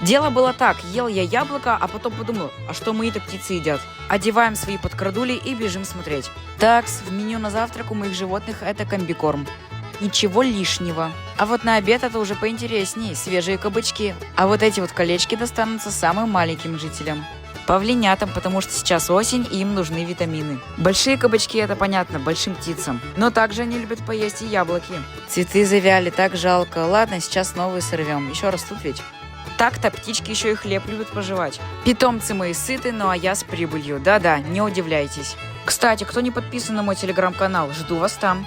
Дело было так, ел я яблоко, а потом подумал, а что мои-то птицы едят? Одеваем свои подкрадули и бежим смотреть. Такс, в меню на завтрак у моих животных это комбикорм. Ничего лишнего. А вот на обед это уже поинтереснее, свежие кабачки. А вот эти вот колечки достанутся самым маленьким жителям. Павлинятам, потому что сейчас осень и им нужны витамины. Большие кабачки это понятно, большим птицам. Но также они любят поесть и яблоки. Цветы завяли, так жалко. Ладно, сейчас новые сорвем. Еще растут ведь. Так-то птички еще и хлеб любят пожевать. Питомцы мои сыты, ну а я с прибылью. Да-да, не удивляйтесь. Кстати, кто не подписан на мой телеграм-канал, жду вас там.